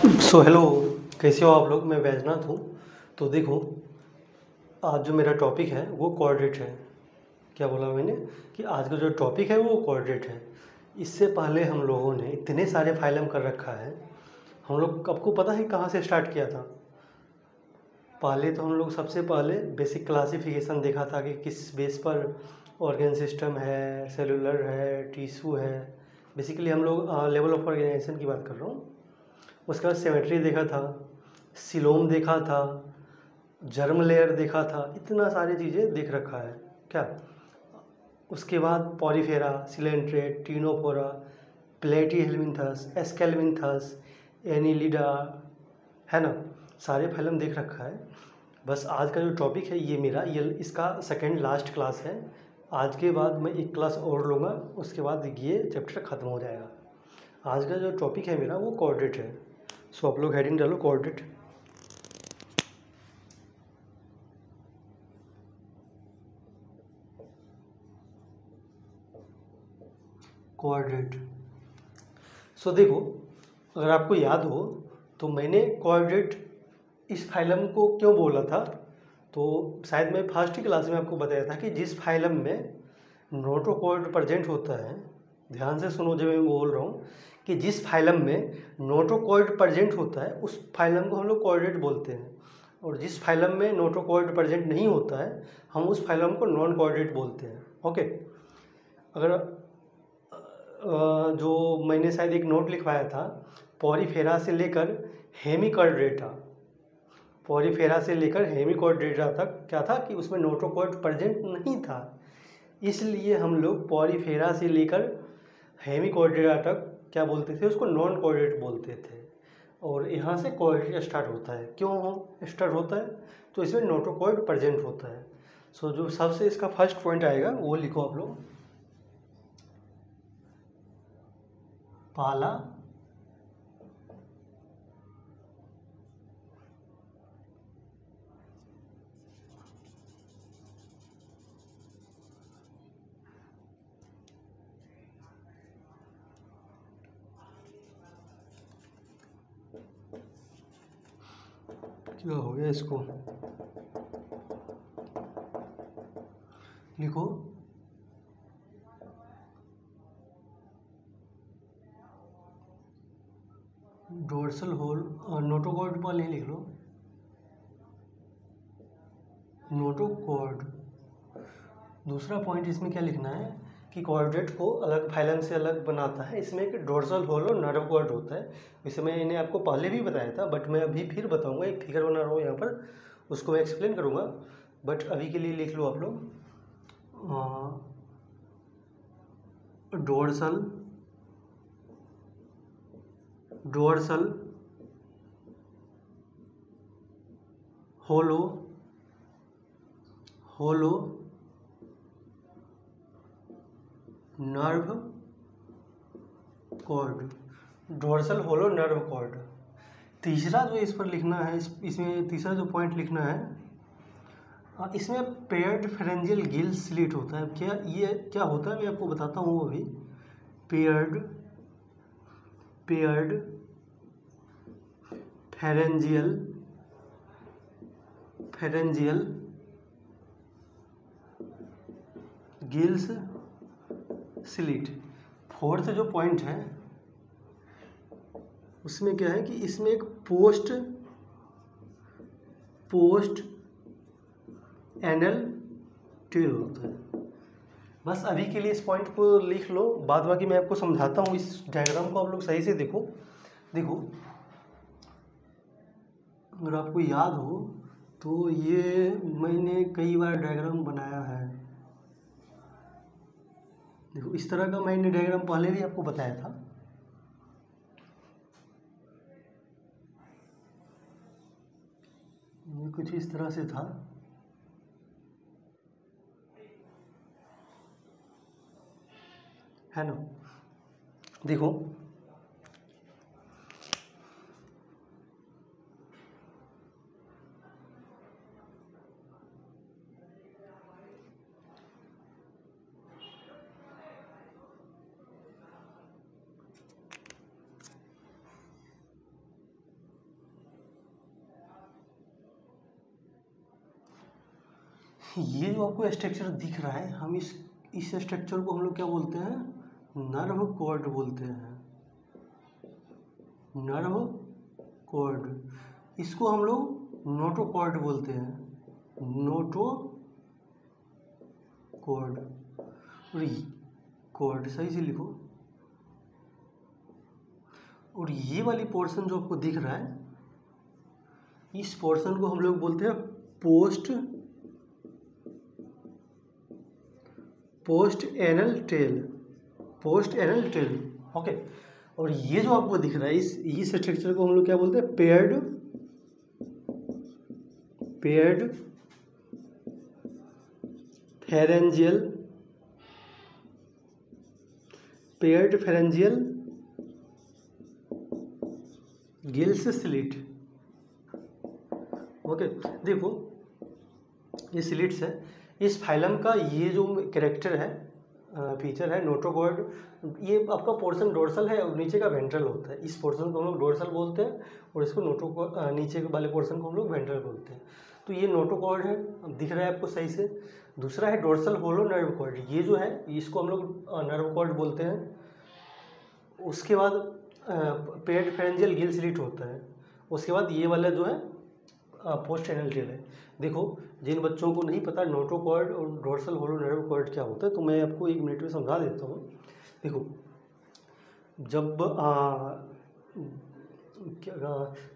Hello, कैसे हो आप लोग। मैं बैजनाथ हूँ। तो देखो, आज जो मेरा टॉपिक है वो कोऑर्डिनेट है। क्या बोला मैंने कि आज का जो टॉपिक है वो कोऑर्डिनेट है। इससे पहले हम लोगों ने इतने सारे फाइलम कर रखा है। हम लोग, आपको पता है कहाँ से स्टार्ट किया था? पहले तो हम लोग सबसे पहले बेसिक क्लासिफिकेशन देखा था कि किस बेस पर ऑर्गेन सिस्टम है, सेलुलर है, टिश्यू है। बेसिकली हम लोग लेवल ऑफ ऑर्गेनाइजेशन की बात कर रहा हूँ। उसके बाद सिमेट्री देखा था, सिलोम देखा था, जर्म लेयर देखा था। इतना सारी चीज़ें देख रखा है क्या। उसके बाद Porifera, coelenterate, Ctenophora, Platyhelminthes, एस्केल्मिन्थस, Annelida, है ना। सारे फाइलम देख रखा है। बस आज का जो टॉपिक है ये मेरा, ये इसका सेकंड लास्ट क्लास है। आज के बाद मैं एक क्लास और लूँगा, उसके बाद ये चैप्टर ख़त्म हो जाएगा। आज का जो टॉपिक है मेरा वो कोऑर्डिनेट है। सो आप लोग हेडिंग डालो कोऑर्डिनेट। कोऑर्डिनेट। सो देखो, अगर आपको याद हो तो मैंने कोऑर्डिनेट इस फाइलम को क्यों बोला था। तो शायद मैं फर्स्ट ही क्लास में आपको बताया था कि जिस फाइलम में नोटोकॉर्ड प्रेजेंट होता है, ध्यान से सुनो जब मैं बोल रहा हूँ, कि जिस फाइलम में नोटोकॉर्ड प्रेजेंट होता है उस फाइलम को हम लोग कोऑर्डिनेट बोलते हैं। और जिस फाइलम में नोटोकॉर्ड प्रेजेंट नहीं होता है हम उस फाइलम को नॉन कोऑर्डिनेट बोलते हैं। ओके। अगर जो मैंने शायद एक नोट लिखवाया था, पॉलीफेरा से लेकर हेमिकॉर्डेटा, पॉलीफेरा से लेकर हेमिकॉर्डेटा तक क्या था कि उसमें नोटोकॉर्ड प्रेजेंट नहीं था। इसलिए हम लोग पॉलीफेरा से लेकर हेमिकॉर्डेटा तक क्या बोलते थे, उसको नॉन कोऑर्डिनेट बोलते थे। और यहाँ से कोऑर्डिनेट स्टार्ट होता है। क्यों स्टार्ट होता है? तो इसमें नोटोकॉर्ड प्रेजेंट होता है। सो जो सबसे इसका फर्स्ट पॉइंट आएगा वो लिखो आप लोग। पहला क्या हो गया, इसको लिखो। डोर्सल होल, नोटोकॉर्ड पर नहीं लिख लो, नोटोकॉर्ड। दूसरा पॉइंट इसमें क्या लिखना है कि कोऑर्डिनेट को अलग फाइलम से अलग बनाता है। इसमें एक डोर्सल होल और नर्व कॉर्ड होता है। इसे मैंने आपको पहले भी बताया था, बट मैं अभी फिर बताऊंगा। एक फिगर बना रहा हूँ यहाँ पर, उसको मैं एक्सप्लेन करूँगा, बट अभी के लिए लिख लो आप लोग। Dorsal, dorsal hollow, hollow nerve cord, dorsal hollow nerve cord. तीसरा जो इस पर लिखना है, इसमें तीसरा जो पॉइंट लिखना है, इसमें पेयर्ड फेरेंजियल गिल स्लिट होता है। क्या ये क्या होता है मैं आपको बताता हूँ अभी। Paired, paired pharyngeal, pharyngeal gills slit. Fourth जो पॉइंट है उसमें क्या है कि इसमें एक पोस्ट एनल टेल होता है। बस अभी के लिए इस पॉइंट को लिख लो, बाद बाकी मैं आपको समझाता हूँ। इस डायग्राम को आप लोग सही से देखो। देखो, अगर आपको याद हो तो ये मैंने कई बार डायग्राम बनाया है। देखो, इस तरह का मैंने डायग्राम पहले भी आपको बताया था। ये कुछ इस तरह से था, है ना। देखो, ये जो आपको स्ट्रक्चर दिख रहा है, हम इस स्ट्रक्चर को हम लोग क्या बोलते हैं, नर्व कॉर्ड बोलते हैं, नर्व कॉर्ड। इसको हम लोग नोटोकॉर्ड बोलते हैं, नोटोकॉर्ड। और कॉर्ड सही से लिखो। और ये वाली पोर्शन जो आपको दिख रहा है, इस पोर्शन को हम लोग बोलते हैं पोस्ट एनल टेल। ओके। और ये जो आपको दिख रहा है, इस स्ट्रक्चर को हम लोग क्या बोलते हैं, paired pharyngeal gills slit. Okay, देखो ये स्लिट्स है। इस फाइलम का ये जो कैरेक्टर है, फीचर है नोटोकॉर्ड, ये आपका पोर्शन डोर्सल है और नीचे का वेंट्रल होता है। इस पोर्शन को हम लोग डोर्सल बोलते हैं और इसको नीचे वाले पोर्शन को हम लोग वेंट्रल बोलते हैं। तो ये नोटोकॉर्ड है, अब दिख रहा है आपको सही से। दूसरा है डोर्सल होलो नर्व कॉर्ड, ये जो है इसको हम लोग नर्व कॉर्ड बोलते हैं। उसके बाद पेड फेरेंजियल गिल स्लिट होता है। उसके बाद ये वाला जो है पोस्ट एनल टेल है। देखो, जिन बच्चों को नहीं पता नोटोकॉर्ड और डोर्सल होलो नर्व कॉर्ड क्या होता है, तो मैं आपको 1 मिनट में समझा देता हूँ। देखो,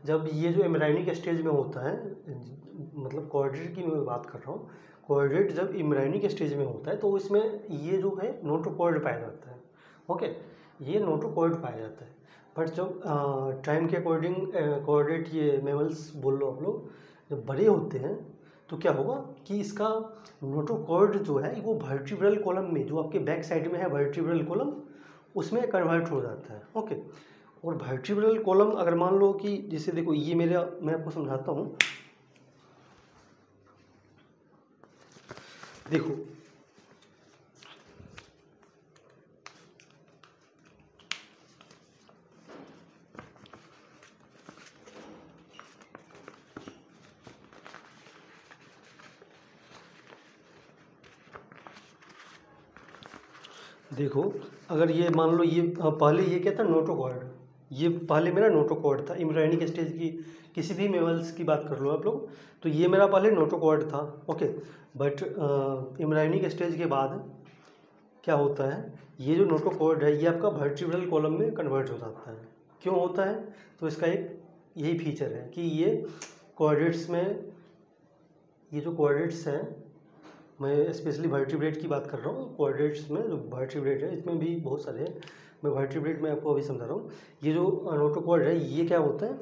जब ये जो एम्ब्रायनिक स्टेज में होता है, मतलब कॉर्डेट की मैं बात कर रहा हूँ, कॉर्डेट जब एम्ब्रायनिक स्टेज में होता है तो इसमें ये जो है नोटोकॉर्ड पाया जाता है। ओके, ये नोटोकॉर्ड पाया जाता है। बट जब टाइम के अकॉर्डिंग कॉर्डेट, ये मेमल्स बोल लो आप लोग, जब बड़े होते हैं तो क्या होगा कि इसका नोटोकॉर्ड जो है वो वर्टिब्रल कॉलम में, जो आपके बैक साइड में है वर्टिब्रल कॉलम, उसमें कन्वर्ट हो जाता है। ओके, और वर्टिब्रल कॉलम अगर मान लो कि जैसे देखो ये मैं आपको समझाता हूँ। देखो, देखो अगर ये मान लो ये पहले ये क्या था, नोटोकॉर्ड, ये पहले मेरा नोटोकॉर्ड था। एम्ब्रायनिक स्टेज की किसी भी मेमल्स की बात कर लो आप लोग, तो ये मेरा पहले नोटोकॉर्ड था। ओके, बट एम्ब्रायनिक स्टेज के बाद क्या होता है, ये जो नोटोकॉर्ड है ये आपका वर्टिब्रल कॉलम में कन्वर्ट हो जाता है। क्यों होता है, तो इसका एक यही फीचर है कि ये कॉर्डेट्स में, ये जो कॉर्डेट्स हैं, मैं स्पेशली वर्टिब्रेट की बात कर रहा हूँ। कॉर्डेट्स में जो वर्टिब्रेट है, इसमें भी बहुत सारे हैं, मैं वर्टिब्रेट में आपको अभी समझा रहा हूँ। ये जो नोटोकॉर्ड है ये क्या होता है,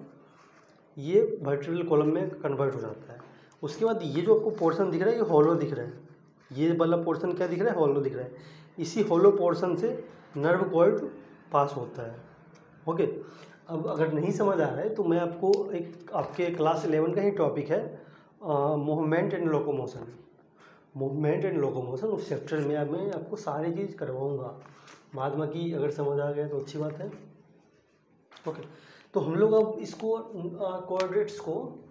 ये वर्टिब्रल कॉलम में कन्वर्ट हो जाता है। उसके बाद ये जो आपको पोर्शन दिख रहा है ये हॉलो दिख रहा है, ये वाला पोर्शन क्या दिख रहा है, हॉलो दिख रहा है। इसी हॉलो पोर्शन से नर्व कॉर्ड पास होता है। ओके, अब अगर नहीं समझ आ रहा है तो मैं आपको एक, आपके क्लास 11 का ही टॉपिक है मूवमेंट एंड लोकोमोशन, उस चैप्टर में अब मैं आपको सारी चीज़ करवाऊँगा। बाद में कि अगर समझ आ गया तो अच्छी बात है। ओके, तो हम लोग अब इसको कोऑर्डिनेट्स को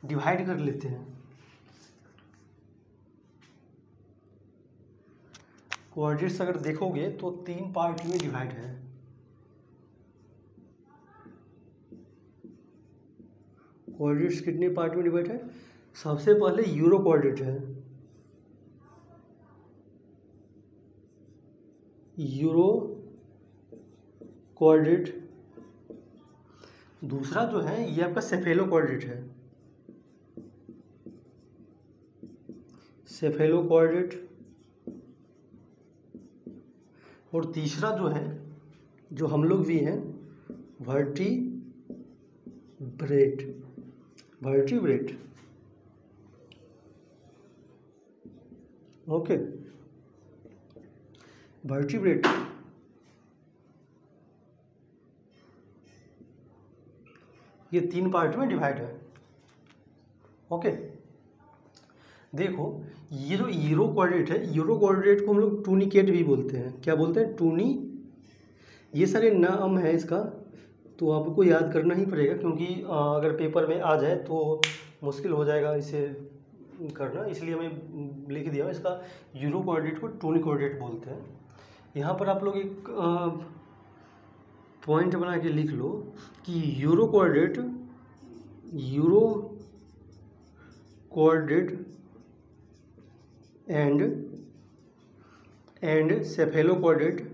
डिवाइड कर लेते हैं। कोऑर्डिनेट्स अगर देखोगे तो 3 पार्ट में डिवाइड है। कोऑर्डिनेट्स कितने पार्ट में डिवाइड है, सबसे पहले यूरो कोऑर्डिनेट है, यूरो कोऑर्डिनेट। दूसरा जो है ये आपका सेफेलो कोऑर्डिनेट है, सेफेलो कोऑर्डिनेट। और तीसरा जो है, जो हम लोग भी हैं, वर्टिब्रेट। Okay, vertebrate. ये 3 पार्ट में डिवाइड है। ओके, देखो ये जो यूरो कोऑर्डिनेट है, यूरो कोऑर्डिनेट को हम लोग टूनिकेट भी बोलते हैं। क्या बोलते हैं, टूनी। ये सारे नाम है इसका, तो आपको याद करना ही पड़ेगा, क्योंकि अगर पेपर में आ जाए तो मुश्किल हो जाएगा इसे करना, इसलिए मैं लिख दिया हूँ। इसका यूरो कोऑर्डिनेट को टोनी कोऑर्डिनेट बोलते हैं। यहाँ पर आप लोग एक पॉइंट बना के लिख लो कि euro coordinate and cephalo coordinate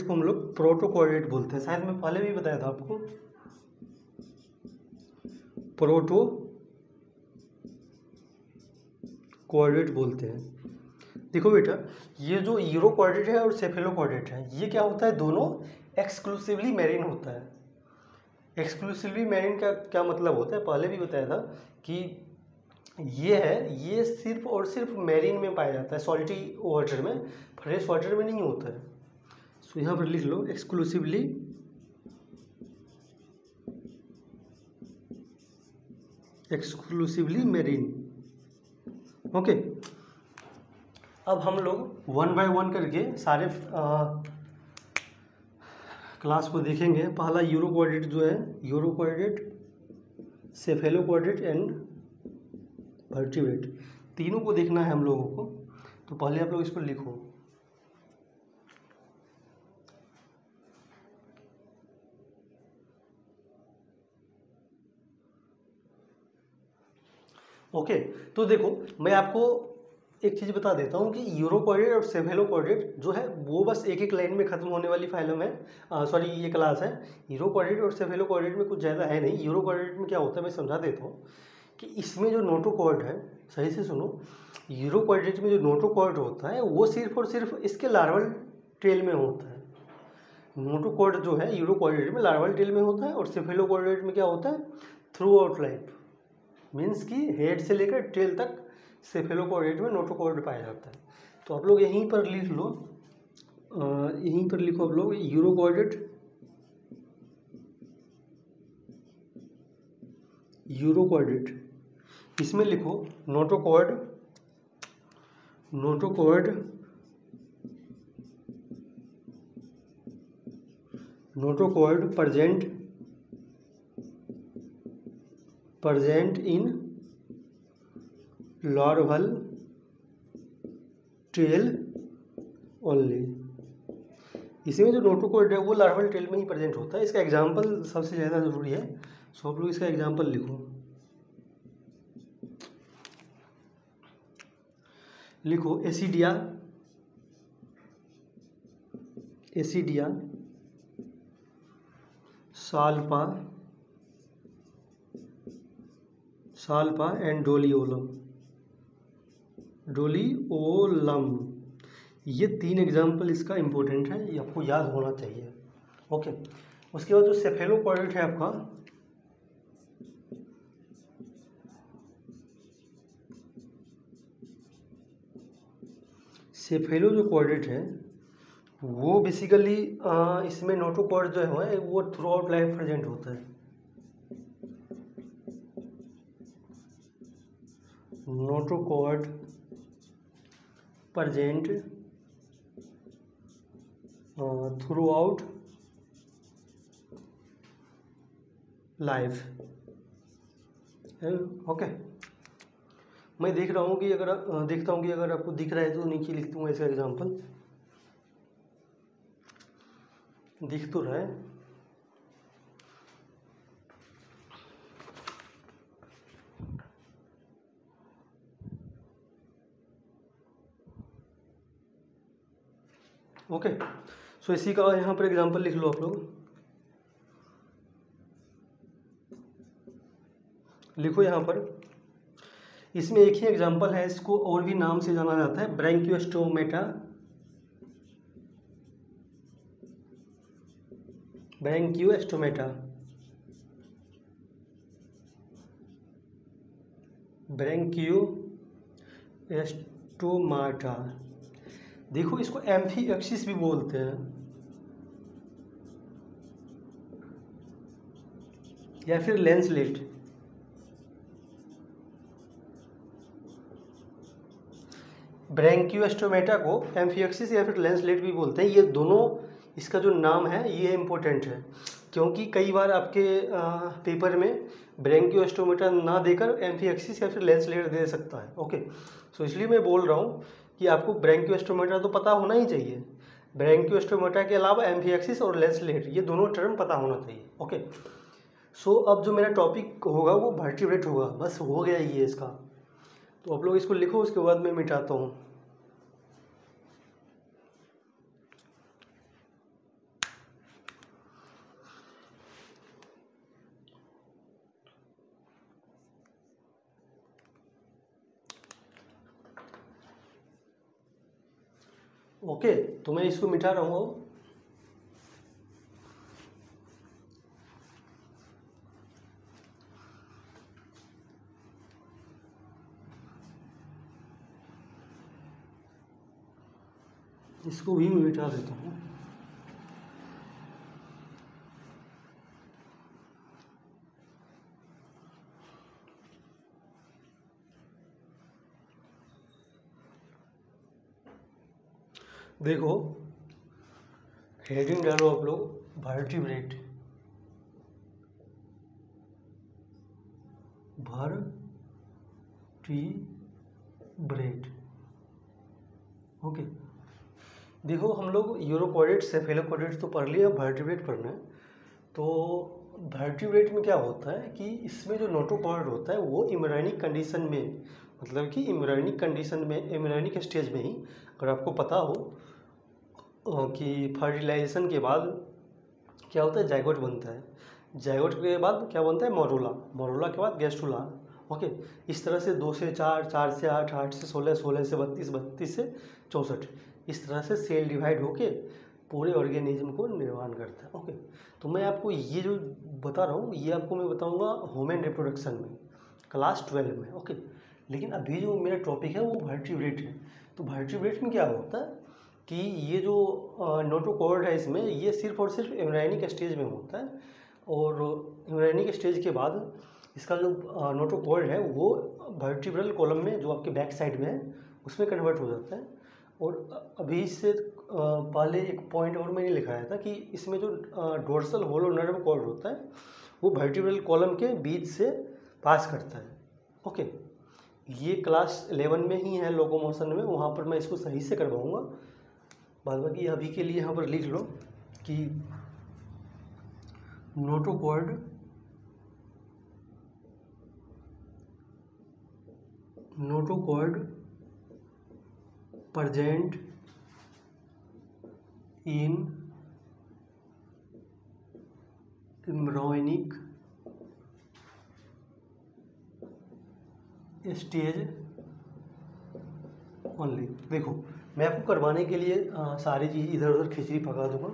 को हम लोग प्रोटो कोऑर्डिनेट बोलते हैं। शायद मैं पहले भी बताया था आपको, प्रोटो कोऑर्डिनेट बोलते हैं। देखो बेटा, ये जो यूरो कोऑर्डिनेट है और सेफेलो कोऑर्डिनेट है, ये क्या होता है, दोनों एक्सक्लूसिवली मैरीन होता है। एक्सक्लूसिवली मैरीन का क्या मतलब होता है, पहले भी बताया था कि ये सिर्फ और सिर्फ मैरीन में पाया जाता है, सॉल्टी वाटर में, फ्रेश वाटर में नहीं होता है। सो यहाँ पर लिख लो एक्सक्लूसिवली मैरीन। ओके, अब हम लोग 1 बाय 1 करके सारे क्लास को देखेंगे। पहला यूरो कोऑर्डिनेट जो है, urochordate, cephalochordate and vertebrate, तीनों को देखना है हम लोगों को। तो पहले आप लोग इसको लिखो। ओके, तो देखो मैं आपको एक चीज़ बता देता हूँ कि यूरो कोऑर्डिनेट और सेफेलो कोऑर्डिनेट जो है वो बस एक लाइन में खत्म होने वाली फाइलम है, सॉरी ये क्लास है। यूरो कोऑर्डिनेट और सेफेलो कोऑर्डिनेट में कुछ ज़्यादा है नहीं। यूरो कोऑर्डिनेट में क्या होता है मैं समझा देता हूँ कि इसमें जो नोटोकॉर्ड है, सही से सुनो, यूरो कोऑर्डिनेट में जो नोटोकॉर्ड होता है वो सिर्फ और सिर्फ इसके लार्वल टेल में होता है। नोटोकॉर्ड जो है यूरो कोऑर्डिनेट में लार्वल टेल में होता है, और सेफेलो कोऑर्डिनेट में क्या होता है, थ्रू आउट लाइफ, मीन्स कि हेड से लेकर टेल तक सेफेलो कोऑर्डिनेट में नोटोकॉर्ड पाया जाता है। तो आप लोग यहीं पर लिख लो, यहीं पर लिखो आप लोग यूरो कोऑर्डिनेट, इसमें लिखो notochord present in larval tail only। इसमें जो नोटोकॉर्ड है वो लार्वल टेल में ही प्रेजेंट होता है। इसका एग्जाम्पल सबसे ज़्यादा ज़रूरी है, सो आप लोग इसका एग्जाम्पल लिखो एसिडिया, साल्पा एंड डोलियोलम। ये 3 एग्जाम्पल इसका इम्पोर्टेंट है, ये आपको याद होना चाहिए। ओके, उसके बाद जो सेफेलो कोऑर्डिनेट है आपका, सेफेलो जो कोऑर्डिनेट है वो बेसिकली इसमें नोटोकॉर्ड जो है वो थ्रू आउट लाइफ प्रेजेंट होता है। Notochord present through out life. Okay, मैं देख रहा हूँ कि देखता हूँ कि अगर आपको दिख रहा है तो नीचे लिख दूँगा इसका एग्जाम्पल। दिख तो रहा है, ओके। सो इसी का यहाँ पर एग्जांपल लिख लो आप लोग। लिखो यहाँ पर, इसमें एक ही एग्जांपल है, इसको और भी नाम से जाना जाता है, ब्रैंकियोस्टोमेटा, ब्रैंकियोस्टोमाटा। देखो इसको एम्फीएक्सिस भी बोलते हैं, या फिर लेंसलेट। ब्रैंकियोस्टोमेटा को एम्फीएक्सिस या फिर लेंसलेट भी बोलते हैं। ये दोनों इसका जो नाम है ये इम्पोर्टेंट है, क्योंकि कई बार आपके पेपर में ब्रैंकियोस्टोमीटर ना देकर एम्फिएक्सिस या फिर लेंस-लेयर दे सकता है। ओके, सो इसलिए मैं बोल रहा हूँ कि आपको ब्रैंकियोस्टोमीटर तो पता होना ही चाहिए। ब्रैंकियोस्टोमीटर के अलावा एम्फिएक्सिस और लेंस-लेयर ये दोनों टर्म पता होना चाहिए। ओके, सो अब जो मेरा टॉपिक होगा वो वर्टिब्रेट होगा। बस हो गया ये इसका, तो आप लोग इसको लिखो, उसके बाद मैं मिटाता हूँ। ओके, तो मैं इसको मिटा रहा हूँ। इसको भी मिटा देता हूँ। देखो, हेडिंग डालो आप लोग, वर्टिब्रेट, वर्टिब्रेट। ओके, देखो हम लोग यूरोकॉर्डेट सेफेलोकॉर्डेट तो पढ़ लिया, वर्टिब्रेट पढ़ना है। तो वर्टिब्रेट में क्या होता है कि इसमें जो नोटोकॉर्ड होता है वो इम्ब्रायोनिक कंडीशन में, मतलब कि इम्ब्रायोनिक कंडीशन में, इम्ब्रायोनिक स्टेज में ही, अगर आपको पता हो कि फर्टिलाइजेशन के बाद क्या होता है, जाइगोट बनता है, जाइगोट के बाद क्या बनता है, मोरूला, मोरूला के बाद गैस्ट्रुला। ओके, इस तरह से 2 से 4, 4 से 8, 8 से 16, 16 से 32, 32 से 64, इस तरह से सेल डिवाइड होके पूरे ऑर्गेनिज्म को निर्माण करता है। ओके, तो मैं आपको ये जो बता रहा हूँ ये आपको मैं बताऊँगा ह्यूमन रिप्रोडक्शन में, क्लास 12 में। ओके, लेकिन अभी जो मेरा टॉपिक है वो वर्टिब्रेट है। तो वर्टिब्रेट में क्या होता है कि ये जो नोटोकॉर्ड है इसमें, ये सिर्फ और सिर्फ एम्ब्रायोनिक स्टेज में होता है, और एम्ब्रायोनिक स्टेज के बाद इसका जो नोटोकॉर्ड है वो वर्टिब्रल कॉलम में, जो आपके बैक साइड में है, उसमें कन्वर्ट हो जाता है। और अभी इससे पहले एक पॉइंट और मैंने लिखाया था कि इसमें जो डोर्सल होलो नर्व कॉर्ड होता है वो वर्टिब्रल कॉलम के बीच से पास करता है। ओके, ये क्लास 11 में ही है लोकोमोशन में, वहाँ पर मैं इसको सही से करवाऊँगा। बाद बाकी अभी के लिए यहाँ पर लिख लो कि notochord present in embryonic stage only. देखो, मैं आपको करवाने के लिए सारी चीज़ इधर उधर खिचड़ी पका दूंगा,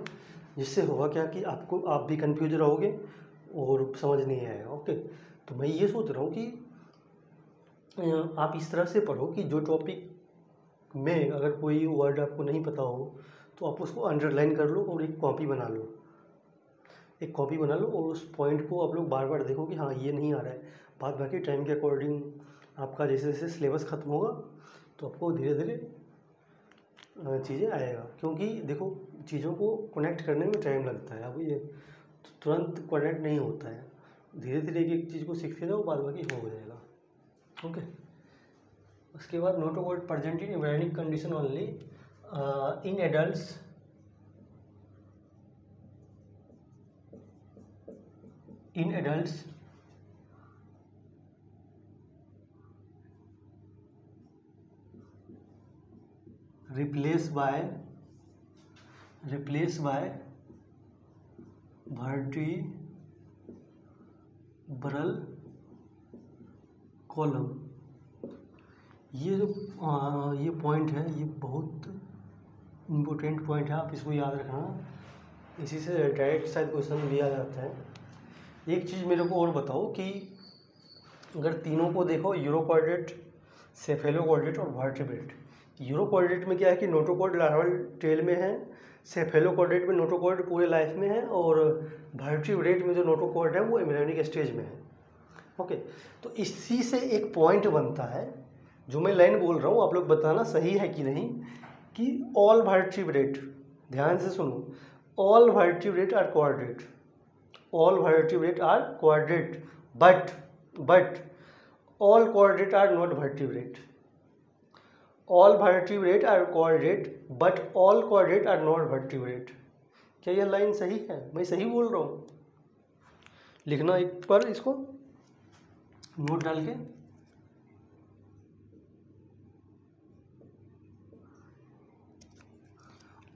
जिससे होगा क्या कि आप भी कंफ्यूज रहोगे और समझ नहीं आएगा। ओके, तो मैं ये सोच रहा हूँ कि आप इस तरह से पढ़ो कि जो टॉपिक में अगर कोई वर्ड आपको नहीं पता हो तो आप उसको अंडरलाइन कर लो और एक कॉपी बना लो, एक कॉपी बना लो, और उस पॉइंट को आप लोग बार बार देखो कि हाँ ये नहीं आ रहा है। बाद बाकी टाइम के अकॉर्डिंग आपका जैसे जैसे सिलेबस ख़त्म होगा तो आपको धीरे धीरे चीज़ें आएगा, क्योंकि देखो चीज़ों को कनेक्ट करने में टाइम लगता है। अब ये तुरंत कनेक्ट नहीं होता है, धीरे धीरे एक चीज़ को सीखते जाओ, बाद बाकी हो जाएगा। ओके, उसके बाद notochord present in embryonic condition only in adults replace by vertebral column। ये जो ये पॉइंट है ये बहुत इम्पोर्टेंट पॉइंट है, आप इसको याद रखना, इसी से डायरेक्ट शायद क्वेश्चन दिया जाता है। एक चीज़ मेरे को और बताओ कि अगर तीनों को देखो, यूरोकॉर्डेट, सेफेलोकॉर्डेट और वर्टिब्रेट, यूरोकॉर्डेट में क्या है कि नोटोकॉर्ड लार्वल टेल में है, सेफेलोकॉर्डेट में नोटोकॉर्ड पूरे लाइफ में है, और वर्टिब्रेट में जो नोटोकॉर्ड है वो एम्ब्रायोनिक स्टेज में है। ओके, तो इसी से एक पॉइंट बनता है, जो मैं लाइन बोल रहा हूँ आप लोग बताना सही है कि नहीं, कि ऑल वर्टिब्रेट, ध्यान से सुनो, all vertebrate are quadrate, all vertebrate are quadrate, but all quadrate are not vertebrate, all vertebrate are quadrate but all quadrate are not vertebrate। क्या यह लाइन सही है? मैं सही बोल रहा हूँ? लिखना एक बार इसको नोट डाल के।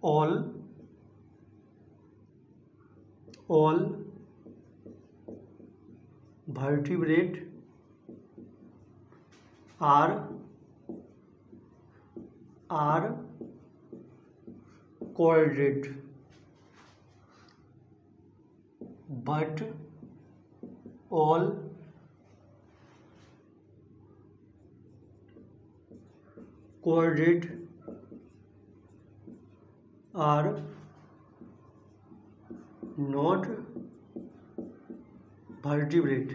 all vertebrate are quadrate but all quadrate are not vertebrate।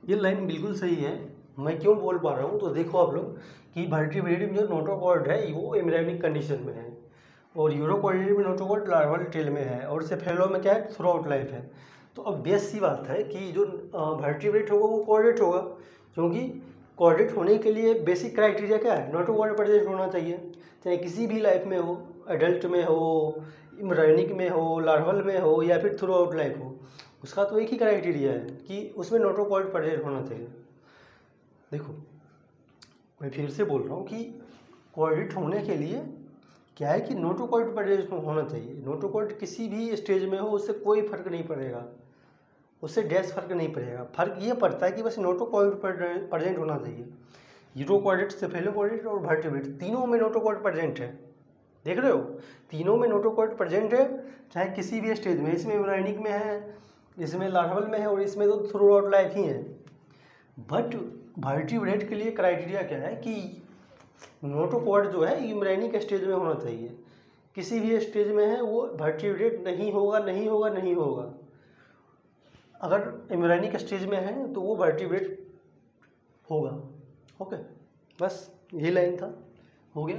ये लाइन बिल्कुल सही है। मैं क्यों बोल पा रहा हूँ तो देखो आप लोग कि वर्टिब्रेट में जो नोटोकॉर्ड है वो एम्ब्रायोनिक कंडीशन में है और यूरोकॉर्डेट में नोटोकॉर्ड लार्वल टेल में है और सेफेलो में क्या है, थ्रू आउट लाइफ है। तो अब बेस सी बात है कि जो वर्टिब्रेट होगा वो कॉर्डेट होगा, क्योंकि कॉर्डेट होने के लिए बेसिक क्राइटेरिया क्या है, नोटोकॉर्ड प्रेजेंट होना चाहिए, चाहे किसी भी लाइफ में हो, एडल्ट में हो, एम्ब्रायोनिक में हो, लार्वल में हो या फिर थ्रू आउट लाइफ हो। उसका तो एक ही क्राइटेरिया है कि उसमें नोटोकॉर्ड प्रेजेंट होना चाहिए। देखो मैं फिर से बोल रहा हूँ कि कॉर्डेट होने के लिए क्या है कि नोटोकॉर्ड प्रेजेंट होना चाहिए। नोटोकॉर्ड किसी भी स्टेज में हो उससे कोई फर्क नहीं पड़ेगा, उससे डैश फर्क नहीं पड़ेगा। फर्क ये पड़ता है कि बस नोटोकॉर्ड प्रेजेंट होना चाहिए। यूरोकॉर्डेट, सेफेलोकॉर्डेट और वर्टिब्रेट तीनों में नोटोकॉर्ड प्रेजेंट है। देख रहे हो, तीनों में नोटोकॉर्ड प्रेजेंट है, चाहे किसी भी स्टेज में। इसमें एम्ब्रायोनिक में है, इसमें लार्वल में है और इसमें तो थ्रू आउट लाइफ ही है। बट वर्टिब्रेट के लिए क्राइटेरिया क्या है कि नोटोकॉर्ड जो है एम्ब्रायोनिक स्टेज में होना चाहिए। किसी भी स्टेज में है वो वर्टिब्रेट नहीं होगा, नहीं होगा, नहीं होगा। अगर एम्ब्रायोनिक स्टेज में है तो वो वर्टिब्रेट होगा। ओके, बस यही लाइन था, हो गया।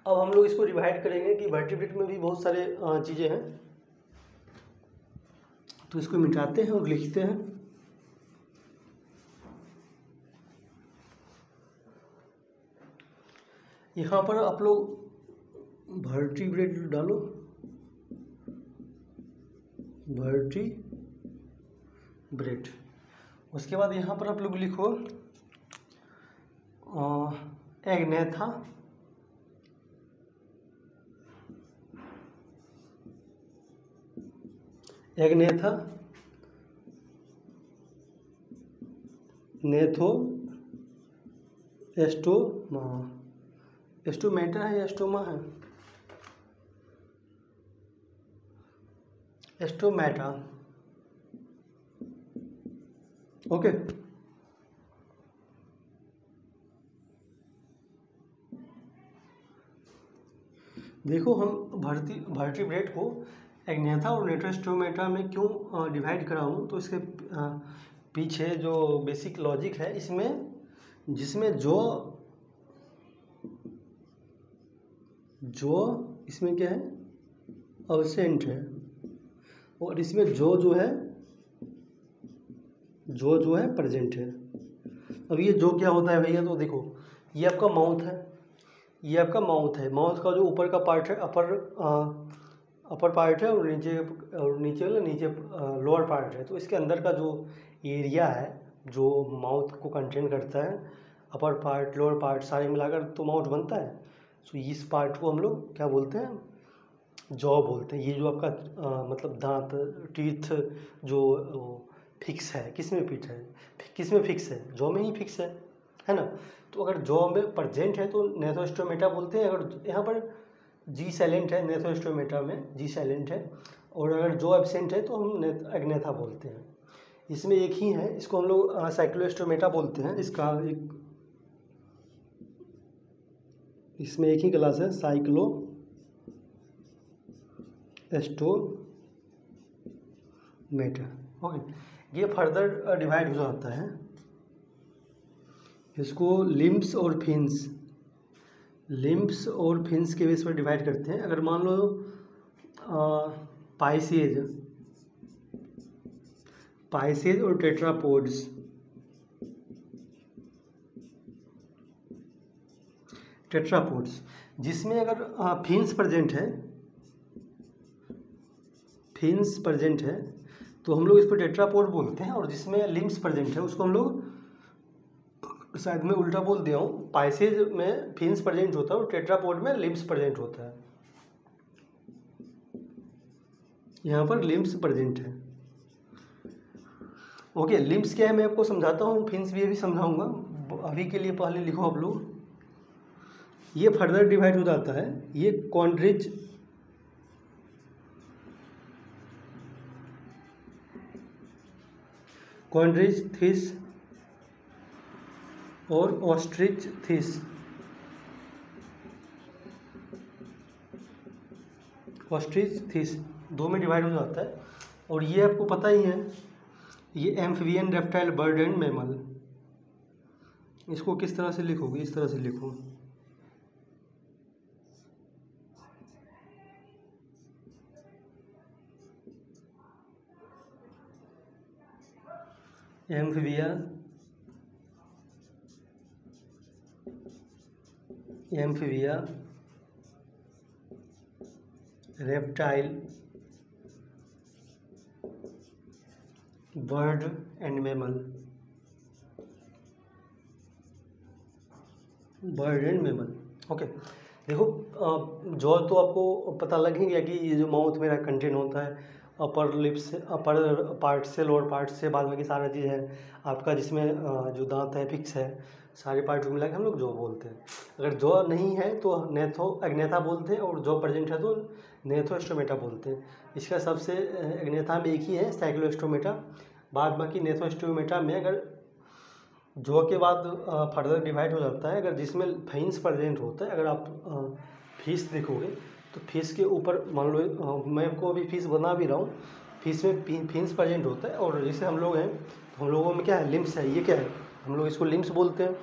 अब हम लोग इसको डिवाइड करेंगे कि वर्टिब्रेट में भी बहुत सारे चीज़ें हैं, तो इसको मिटाते हैं और लिखते हैं। यहाँ पर आप लोग वर्टिब्रेट डालो, वर्टिब्रेट। उसके बाद यहाँ पर आप लोग लिखो एग्नेथा, एग्नेथा, नेथो, एस्टोमा। एस्टोमेटा है या एस्टोमा है? एस्टोमेटा। ओके, देखो हम वर्टिब्रेट को एग्नेथा और नेट्रोस्टोमेटा में क्यों डिवाइड करा हूँ, तो इसके पीछे जो बेसिक लॉजिक है इसमें, जिसमें जो इसमें क्या है, अब्सेंट है, और इसमें जो है प्रेजेंट है। अब ये जो क्या होता है भैया, तो देखो ये आपका माउथ है, ये आपका माउथ है। माउथ का जो ऊपर का पार्ट है अपर पार्ट है और नीचे लोअर पार्ट है। तो इसके अंदर का जो एरिया है जो माउथ को कंटेन करता है, अपर पार्ट लोअर पार्ट सारे मिलाकर तो माउथ बनता है। सो इस पार्ट को हम लोग क्या बोलते हैं, जॉ बोलते हैं। ये जो आपका मतलब दांत, टीथ जो फिक्स है, किस में फिट है, किस में फिक्स है, जॉ में ही फिक्स है ना। तो अगर जॉ में प्रेजेंट है तो नेथोस्टोमेटा बोलते हैं। अगर यहाँ पर जी साइलेंट है, नेथोस्टोमेटा में जी साइलेंट है, और अगर जो एब्सेंट है तो हम एग्नेथा बोलते हैं। इसमें एक ही है, इसको हम लोग साइक्लोस्टोमेटा बोलते हैं। इसमें एक ही क्लास है, साइक्लोस्टोमेटा। ओके, ये फर्दर डिवाइड हो जाता है। इसको लिम्ब्स और फिन्स, लिम्फ्स और फिन्स के बेस पर डिवाइड करते हैं। अगर मान लो पाइसेज और टेट्रापोड्स जिसमें अगर फिन्स प्रेजेंट है तो हम लोग इसको टेट्रापोड बोलते हैं, और जिसमें लिम्स प्रेजेंट है उसको हम लोग, शायद मैं उल्टा बोल दिया हूँ, पाइसेज में फिन्स प्रेजेंट होता है और टेट्रापोड में लिम्स प्रेजेंट होता है। यहाँ पर लिम्स प्रेजेंट है। ओके, लिम्स क्या है मैं आपको समझाता हूँ, फिन्स भी अभी समझाऊंगा। अभी के लिए पहले लिखो आप लोग, ये फर्दर डिवाइड हो जाता है। ये कॉन्ड्रिज थिस और ऑस्ट्रिच थिस दो में डिवाइड हो जाता है। और ये आपको पता ही है, ये amphibian, reptile, bird and mammal. इसको किस तरह से लिखोगे, इस तरह से लिखो, Amphibia, reptile, bird and mammal. Okay, देखो जॉ तो आपको पता लग ही गया कि ये जो माउथ मेरा कंटेन होता है, अपर लिप्स, अपर पार्ट से लोअर पार्ट से बाद में की सारा चीज़ है आपका, जिसमें जो दांत है, फिक्स है, सारे पार्ट को मिला के हम लोग जॉ बोलते हैं। अगर जॉ नहीं है तो अग्नेथा बोलते हैं, और जॉ प्रेजेंट है तो नेथोस्टोमेटा बोलते हैं। इसका सबसे अग्नेथा में एक ही है, साइक्लोस्टोमेटा। बाद बाकी नेथोस्टोमेटा में अगर जॉ के बाद फर्दर डिवाइड हो जाता है। अगर जिसमें फिन्स प्रेजेंट होता है, अगर आप फिश देखोगे तो फिश के ऊपर मान लो, मैं आपको अभी फिश बना भी रहा हूँ, फिश में फिन्स प्रेजेंट होता है, और जैसे हम लोग हैं तो हम लोगों में क्या है, लिम्स है। ये क्या है, हम लोग इसको लिम्स बोलते हैं,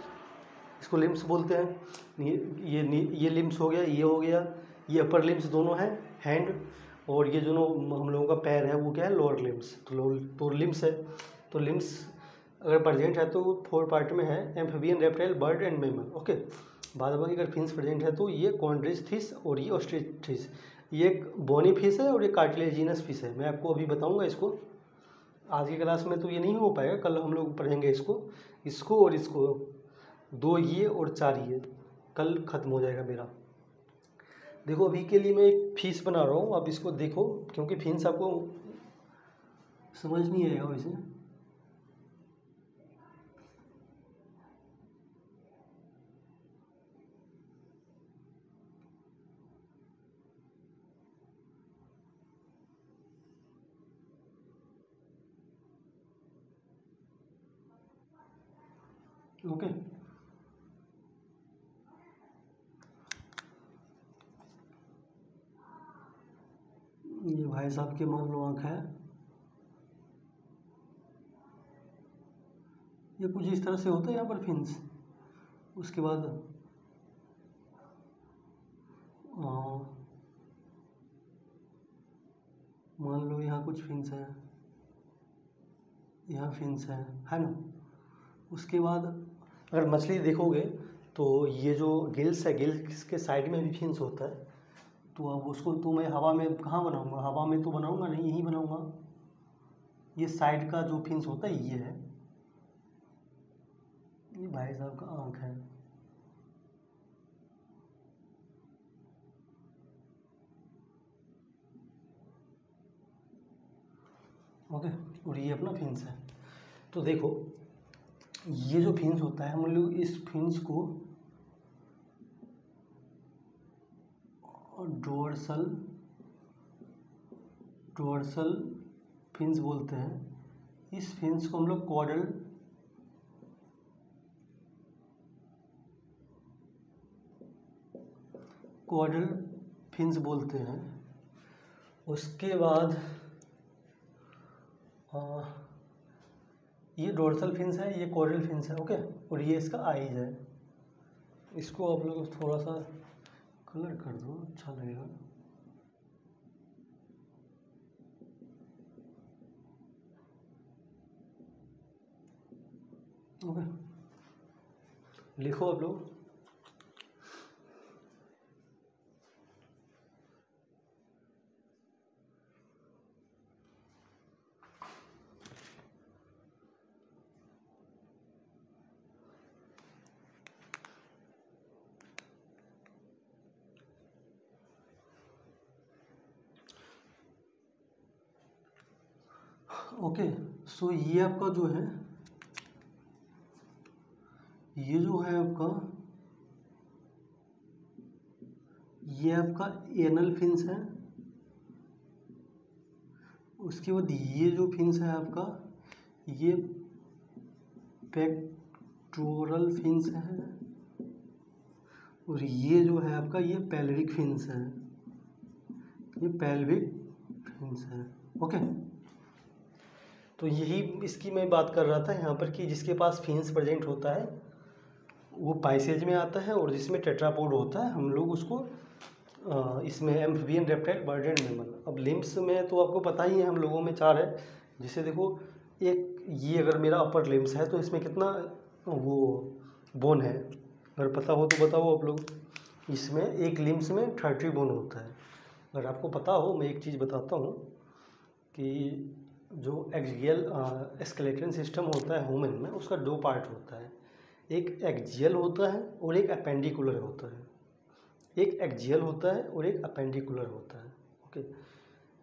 ये लिम्स हो गया, ये हो गया, ये अपर लिम्स दोनों हैं, हैंड, और ये जो हम लोगों का पैर है वो क्या है, लोअर लिम्स। तो लिम्स है, तो लिम्स अगर प्रेजेंट है तो 4 पार्ट में है, amphibian, reptile, bird and mammal. Okay, बाद बाकी अगर फिन्स प्रेजेंट है तो ये कॉन्ड्रिज फिश और ये ऑस्ट्रिच फिश। ये एक बोनी फिश है और ये कार्टिलेजिनस फिश है। मैं आपको अभी बताऊंगा इसको, आज की क्लास में तो ये नहीं हो पाएगा, कल हम लोग पढ़ेंगे इसको और इसको, 2 ये और 4 ये, कल ख़त्म हो जाएगा मेरा। देखो अभी के लिए मैं एक फिश बना रहा हूँ, आप इसको देखो, क्योंकि फिन्स आपको समझ नहीं आएगा वैसे। ओके, ये भाई साहब के मान लो आँख है, ये कुछ इस तरह से होता है यहाँ पर फिन्स। उसके बाद मान लो यहाँ कुछ फिन्स है, यहाँ फिन्स है ना। उसके बाद अगर मछली देखोगे तो ये जो गिल्स है, गिल्स के साइड में भी फिन्स होता है। तो अब उसको तो मैं हवा में कहाँ बनाऊँगा, हवा में तो बनाऊँगा नहीं, यहीं बनाऊँगा। ये साइड का जो फिन्स होता है ये है, ये भाई साहब का आँख है। ओके, और ये अपना फिन्स है। तो देखो ये जो फिन्स होता है, हम लोग इस फिन्स को डोर्सल फिन्स बोलते हैं। इस फिन्स को हम लोग कॉर्डल फिन्स बोलते हैं। उसके बाद ये डोर्सल फिन्स है, ये कॉर्डल फिन्स है। ओके, और ये इसका आईज है, इसको आप लोग थोड़ा सा कलर कर दो, अच्छा लगेगा। ओके, लिखो आप लोग। ओके, सो ये आपका जो है, ये जो है आपका, ये आपका एनल फिन्स है। उसके बाद ये जो फिन्स है आपका, ये पेक्टोरल फिन्स है। और ये जो है आपका, ये पेल्विक फिन्स है। ये पेल्विक फिन्स है। ओके, तो यही इसकी मैं बात कर रहा था यहाँ पर कि जिसके पास फिन्स प्रेजेंट होता है वो पाइसेज में आता है, और जिसमें टेट्रापोड होता है हम लोग उसको इसमें amphibian, reptile, bird and mammal. अब लिम्स में तो आपको पता ही है हम लोगों में 4 है। जिसे देखो, एक ये अगर मेरा अपर लिम्स है तो इसमें कितना वो बोन है, अगर पता हो तो बताओ आप लोग। इसमें एक लिम्स में 30 बोन होता है। अगर आपको पता हो, मैं एक चीज़ बताता हूँ कि जो एक्सियल स्केलेटन सिस्टम होता है ह्यूमन में, उसका 2 पार्ट होता है। एक एक्सियल होता है और एक अपेंडिकुलर होता है। एक एक्सियल होता है और एक अपेंडिकुलर होता है। ओके,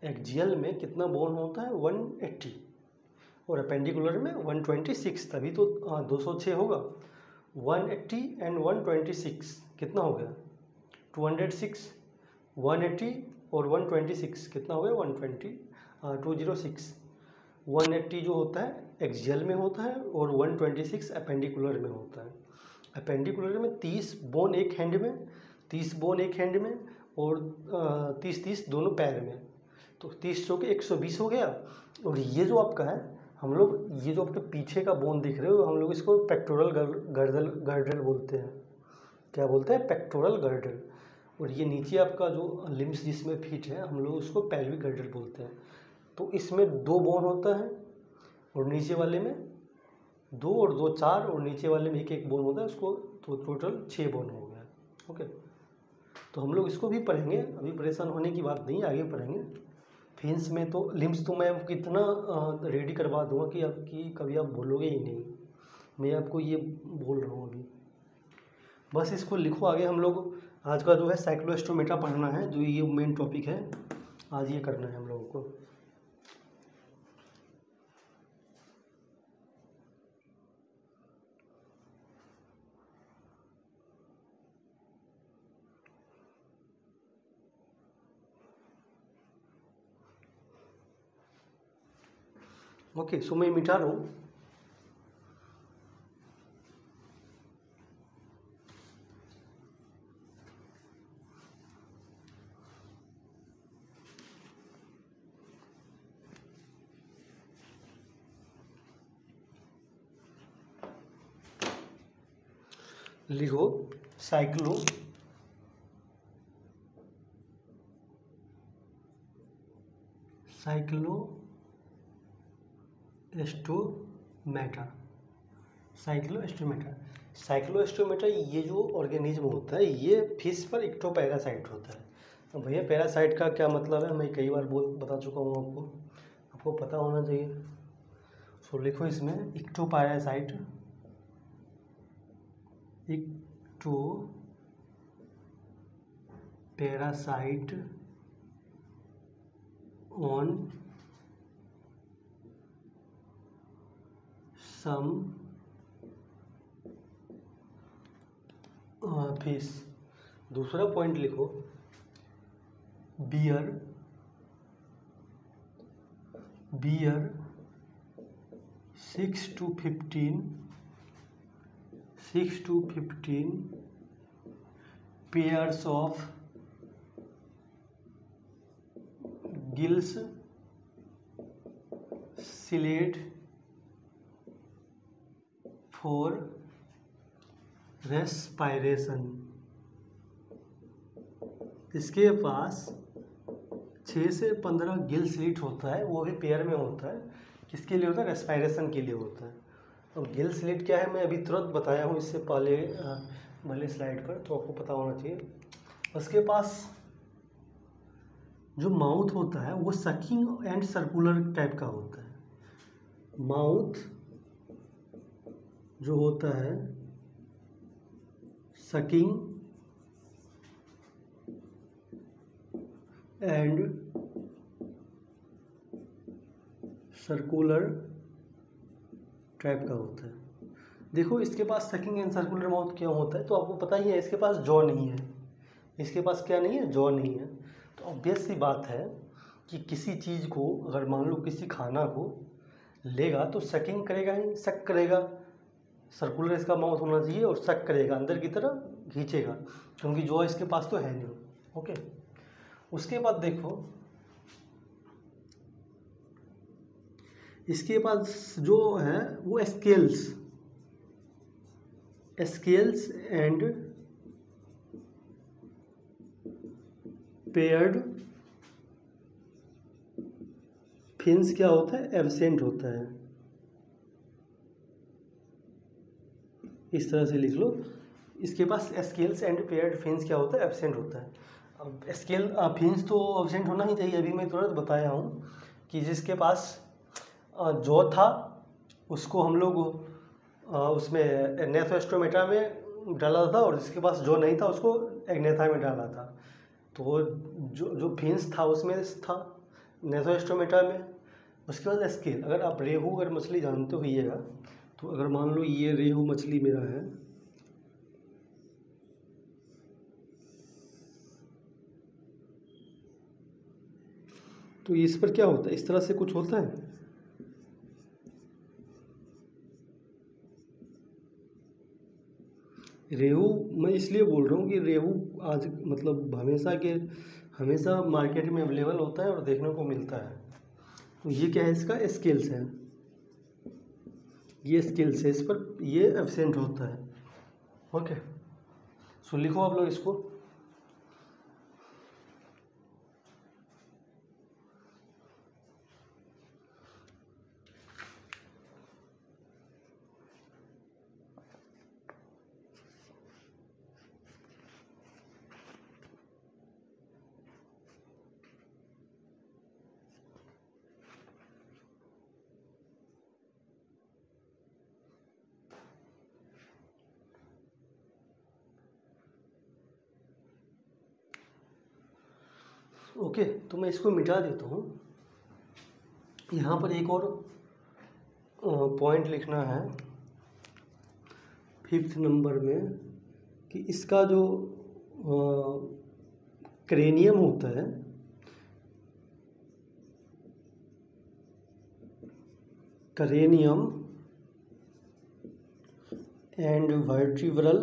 एक्सियल में कितना बोन होता है? 180, और अपेंडिकुलर में 126। तभी तो 206 होगा। 180 एंड 126 कितना हो गया? 206। 180 और 126 कितना हो गया? 206। 180 जो होता है एक्सियल में होता है और 126 अपेंडिकुलर में होता है। अपेंडिकुलर में 30 बोन एक हैंड में, 30 बोन एक हैंड में, और 30 दोनों पैर में। तो 30 के 120 हो गया। और ये जो आपका है, हम लोग ये जो आपके पीछे का बोन दिख रहे हो, हम लोग इसको पेक्टोरल गर्डल बोलते हैं। क्या बोलते हैं? Pectoral girdle. और ये नीचे आपका जो लिम्स जिसमें फिट है, हम लोग उसको पेल्विक गर्डल बोलते हैं। तो इसमें 2 बोन होता है, और नीचे वाले में 2 और 2 4, और नीचे वाले में 1 बोन होता है। उसको तो टोटल 6 बोन हो गया। ओके, तो हम लोग इसको भी पढ़ेंगे, अभी परेशान होने की बात नहीं, आगे पढ़ेंगे। फिन्स में तो लिम्स तो मैं आपको कितना रेडी करवा दूंगा कि आपकी कभी आप भूलोगे ही नहीं। मैं आपको ये बोल रहा हूँ अभी, बस इसको लिखो आगे। हम लोग आज का जो है साइक्लोस्टोमेटा पढ़ना है, जो ये मेन टॉपिक है, आज ये करना है हम लोगों को। ओके, सो मैं मिटा रहा हूँ। लिखो साइक्लोस्टोमेटा ये जो ऑर्गेनिज्म होता है, ये फिश पर इक्टोपैरासाइट होता है। अब भैया पैरासाइट का क्या मतलब है, मैं कई बार बता चुका हूँ आपको, आपको पता होना चाहिए। सो लिखो इसमें ectoparasite, parasite on some fish. दूसरा पॉइंट लिखो, bear 6 to 15 pairs of gills ciliate for respiration. इसके पास 6 से 15 गिल स्लिट होता है, वो भी पेयर में होता है। किसके लिए होता है? रेस्पायरेशन के लिए होता है। अब गिल स्लिट क्या है मैं अभी तुरंत बताया हूँ इससे पहले वाले स्लाइड पर, तो आपको पता होना चाहिए। उसके पास जो माउथ होता है वो सकिंग एंड सर्कुलर टाइप का होता है। माउथ जो होता है सकिंग एंड सर्कुलर टाइप का होता है। देखो इसके पास सकिंग एंड सर्कुलर माउथ क्यों होता है, तो आपको पता ही है इसके पास जॉ नहीं है। इसके पास क्या नहीं है? जॉ नहीं है। तो ऑब्वियस सी बात है कि किसी चीज़ को अगर मान लो किसी खाना को लेगा तो सकिंग करेगा ही, सक करेगा। सर्कुलर इसका माउथ होना चाहिए और सक करेगा, अंदर की तरफ खींचेगा, क्योंकि जॉ इसके पास तो है नहीं। ओके, उसके बाद देखो इसके पास जो है वो स्केल्स एंड पेयर्ड फिन्स क्या होता है? एब्सेंट होता है। इस तरह से लिख लो, इसके पास स्केल्स एंड पेयर्ड फिन्स क्या होता है? एब्सेंट होता है। अब स्केल फिन्स तो एब्सेंट होना ही चाहिए। अभी मैं तुरंत बताया हूँ कि जिसके पास जॉ था उसको हम लोग उसमें नेथोस्टोमेटा में डाला था, और जिसके पास जॉ नहीं था उसको एग्नेथा में डाला था। तो जो फिन्स था उसमें था नेथोस्टोमेटा में। उसके बाद स्केल, अगर आप रेहू अगर मछली जानते होइएगा, तो अगर मान लो ये रेहू मछली मेरा है, तो इस पर क्या होता है? इस तरह से कुछ होता है। रेहू मैं इसलिए बोल रहा हूँ कि रेहू आज मतलब हमेशा मार्केट में अवेलेबल होता है और देखने को मिलता है। तो ये क्या है? इसका स्केल्स है, ये स्केल्स है, इस पर ये एब्सेंट होता है। ओके, सो लिखो आप लोग इसको। ओके, तो मैं इसको मिटा देता हूँ। यहाँ पर एक और पॉइंट लिखना है 5th नंबर में, कि इसका जो क्रेनियम होता है, क्रेनियम एंड वर्टिब्रल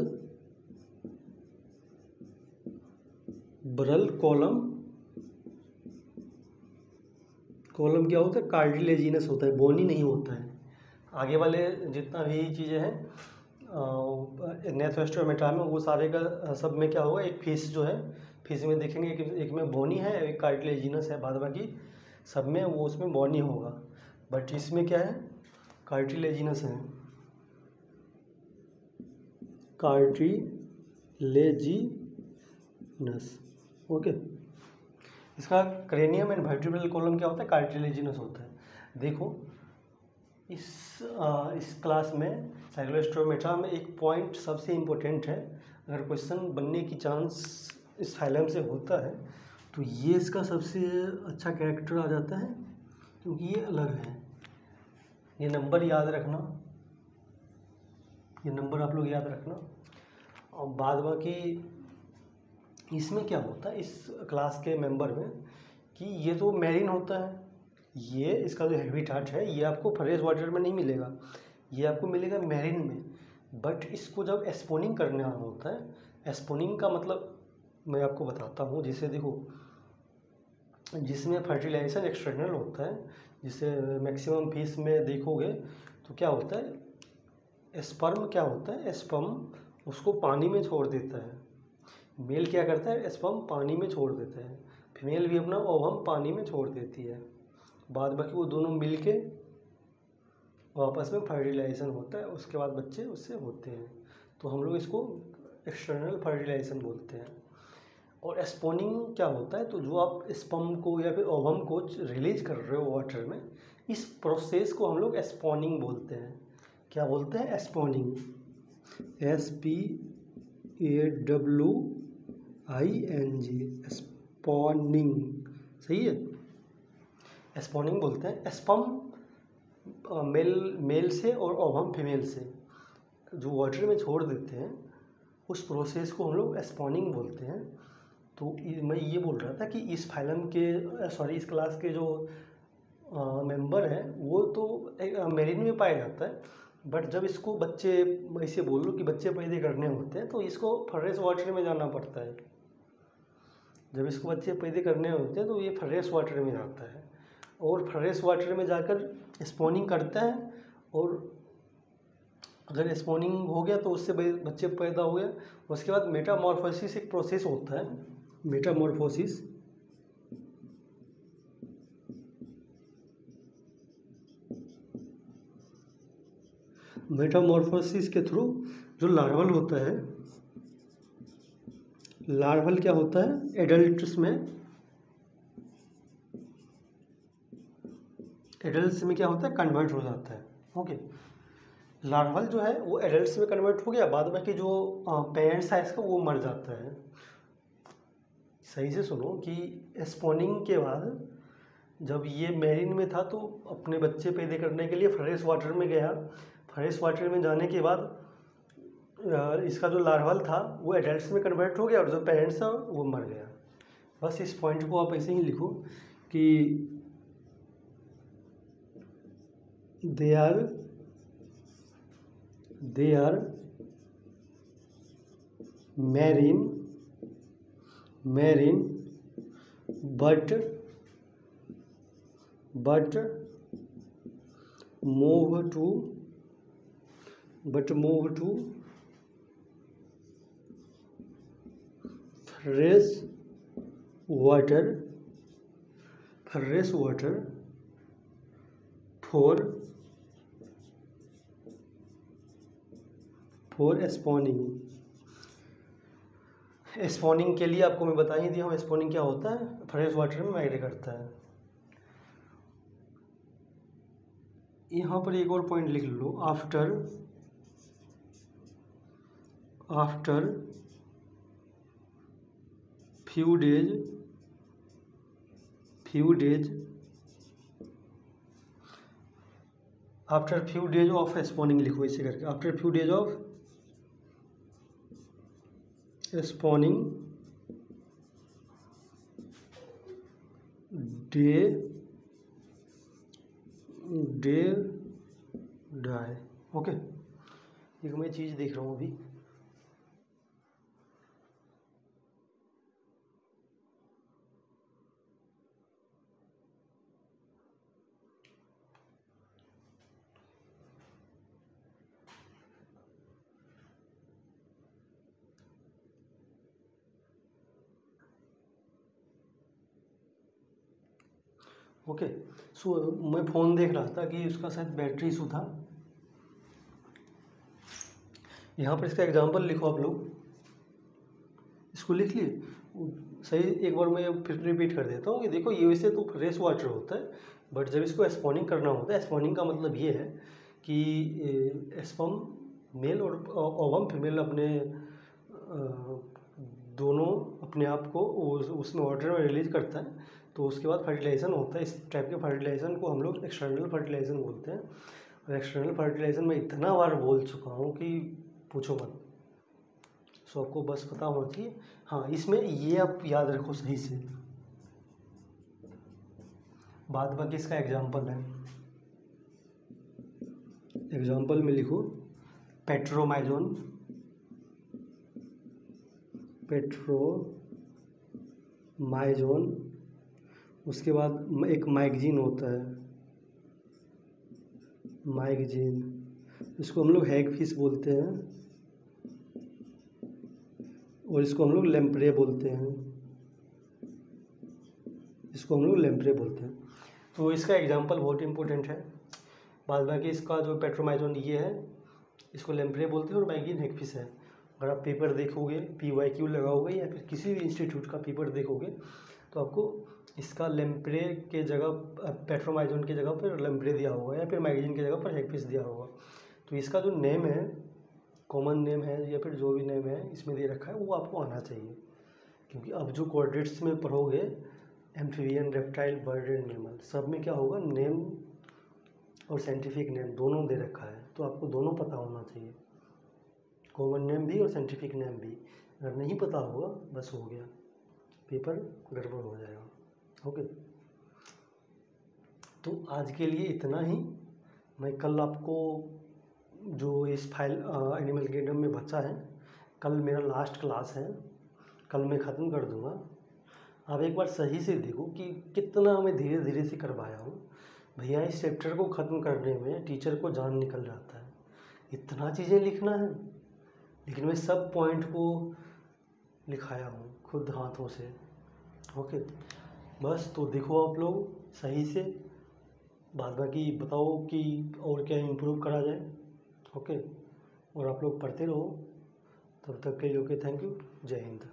कॉलम क्या होता है? कार्टिलेजिनस होता है, बोनी नहीं होता है। आगे वाले जितना भी चीज़ें हैं नेथोस्टोमेटा में, वो सारे का सब में क्या होगा? एक फिश जो है, फिश में देखेंगे कि एक में बोनी है, एक कार्टिलेजिनस है, बाद बाकी सब में वो उसमें बोनी होगा, बट इसमें क्या है? कार्टिलेजिनस है, कार्टिलेजिनस। ओके, इसका क्रेनियम एंड वर्टिब्रल कॉलम क्या होता है? कार्टिलेजिनस होता है। देखो इस क्लास में साइक्लोस्टोमेटा में एक पॉइंट सबसे इम्पोर्टेंट है, अगर क्वेश्चन बनने की चांस इस फाइलम से होता है तो ये इसका सबसे अच्छा कैरेक्टर आ जाता है, क्योंकि ये अलग है। ये नंबर याद रखना, ये नंबर आप लोग याद रखना। और बाद बाकी इसमें क्या होता है इस क्लास के मेंबर में, कि ये तो मैरीन होता है, ये इसका जो हैबिटेट है ये आपको फ्रेश वाटर में नहीं मिलेगा, ये आपको मिलेगा मैरीन में। बट इसको जब एस्पोनिंग करना होता है, एस्पोनिंग का मतलब मैं आपको बताता हूँ। जिसे देखो, जिसमें फर्टिलाइजेशन एक्सटर्नल होता है, जिसे मैक्सिमम फिश में देखोगे तो क्या होता है? स्पर्म क्या होता है? स्पर्म उसको पानी में छोड़ देता है। मेल क्या करता है, स्पर्म पानी में छोड़ देता है, फीमेल भी अपना ओवम पानी में छोड़ देती है। बाद बाकी वो दोनों मिल के आपस में फर्टिलाइजेशन होता है, उसके बाद बच्चे उससे होते हैं। तो हम लोग इसको एक्सटर्नल फर्टिलाइजेशन बोलते हैं। और स्पॉनिंग क्या होता है, तो जो आप स्पर्म को या फिर ओवम को रिलीज कर रहे हो वाटर में, इस प्रोसेस को हम लोग स्पॉनिंग बोलते हैं। क्या बोलते हैं, स्पॉनिंग, SPAWING, स्पॉनिंग, सही है, स्पॉनिंग बोलते हैं। स्पर्म मेल से और ओवम फीमेल से जो वाटर में छोड़ देते हैं, उस प्रोसेस को हम लोग स्पॉनिंग बोलते हैं। तो मैं ये बोल रहा था कि इस फाइलम के इस क्लास के जो मेंबर हैं वो तो मेरिन में पाया जाता है, बट जब इसको बच्चे, ऐसे बोल लो कि बच्चे पैदा करने होते हैं तो इसको फ्रेश वाटर में जाना पड़ता है। जब इसको बच्चे पैदा करने होते हैं तो ये फ्रेश वाटर में जाता है, और फ्रेश वाटर में जाकर स्पॉनिंग करता है। और अगर स्पॉनिंग हो गया तो उससे बच्चे पैदा हो गया। उसके बाद मेटामॉर्फोसिस एक प्रोसेस होता है, मेटामॉर्फोसिस, मेटामॉर्फोसिस के थ्रू जो लार्वल होता है, लार्वल क्या होता है, एडल्ट्स में क्या होता है, कन्वर्ट हो जाता है। ओके, लार्वल जो है वो एडल्ट्स में कन्वर्ट हो गया, बाद बाकी जो पेरेंट्स है इसका वो मर जाता है। सही से सुनो कि स्पॉनिंग के बाद जब ये मैरिन में था तो अपने बच्चे पैदा करने के लिए फ्रेश वाटर में गया। फ्रेश वाटर में जाने के बाद इसका जो लार्वल था वो एडल्ट्स में कन्वर्ट हो गया, और जो पेरेंट्स था वो मर गया। बस इस पॉइंट को आप ऐसे ही लिखो कि they are marine but move to fresh water for spawning। Spawning के लिए आपको मैं बता ही दिया हूँ स्पॉनिंग क्या होता है, फ्रेश वाटर में माइग्रेट करता है। यहाँ पर एक और पॉइंट लिख लो, after few days of spawning लिखो इसे करके, after few days of spawning they die। Okay, एक मैं चीज़ देख रहा हूँ अभी, ओके। सो मैं फ़ोन देख रहा था कि उसका शायद बैटरी इशू था। यहाँ पर इसका एग्जांपल लिखो आप लोग, इसको लिख लिए सही। एक बार मैं फिर रिपीट कर देता हूँ कि देखो ये वैसे तो फ्रेश वाटर होता है, बट जब इसको स्पॉनिंग करना होता है, स्पॉनिंग का मतलब ये है कि स्पर्म मेल और ओवम फीमेल अपने दोनों अपने आप को उसमें वाटर में रिलीज करता है, तो उसके बाद फर्टिलाइजेशन होता है। इस टाइप के फर्टिलाइजेशन को हम लोग एक्सटर्नल फर्टिलाइजेशन बोलते हैं। और एक्सटर्नल फर्टिलाइजेशन मैं इतना बार बोल चुका हूँ कि पूछो मत। सो आपको बस पता होना चाहिए। हाँ, इसमें ये आप याद रखो सही से। बाद बाकी इसका एग्जाम्पल है, एग्जाम्पल में लिखो पेट्रोमाइजोन, उसके बाद एक माइग्जीन होता है, माइग्जीन, इसको हम लोग हैग फिश बोलते हैं, और इसको हम लोग लेम्प्रे बोलते हैं, इसको हम लोग लेम्प्रे बोलते हैं। तो इसका एग्जाम्पल बहुत इंपॉर्टेंट है। बाद बाकी इसका जो पेट्रोमाइजोन ये है, इसको लेम्प्रे बोलते हैं, और मैगजीन हेगफिश है। अगर आप पेपर देखोगे, PYQ लगाओगे या फिर किसी भी इंस्टीट्यूट का पेपर देखोगे, तो आपको इसका लेम्प्रे के जगह पेट्रोमाइजोन की जगह पर लेम्प्रे दिया होगा, या फिर मैगजीन की जगह पर हेगफिश दिया होगा। तो इसका जो नेम है, कॉमन नेम है या फिर जो भी नेम है इसमें दे रखा है, वो आपको आना चाहिए। क्योंकि अब जो कोऑर्डिनेट्स में पढ़ोगे, amphibian, reptile, bird and mammal, सब में क्या होगा, नेम और साइंटिफिक नेम दोनों दे रखा है। तो आपको दोनों पता होना चाहिए, कॉमन नेम भी और साइंटिफिक नेम भी। अगर नहीं पता होगा, बस हो गया, पेपर गड़बड़ हो जाएगा। ओके, तो आज के लिए इतना ही। मैं कल आपको जो इस फाइल एनिमल किंगडम में बचा है, कल मेरा लास्ट क्लास है, कल मैं ख़त्म कर दूँगा। आप एक बार सही से देखो कि कितना मैं धीरे धीरे से करवाया हूँ। भैया इस चैप्टर को ख़त्म करने में टीचर को जान निकल जाता है, इतना चीज़ें लिखना है, लेकिन मैं सब पॉइंट को लिखाया हूँ खुद हाथों से। ओके, बस तो देखो आप लोग सही से, बाद बाकी बताओ कि और क्या इम्प्रूव करा जाए। ओके, और आप लोग पढ़ते रहो। तब तक के लिए ओके, थैंक यू, जय हिंद।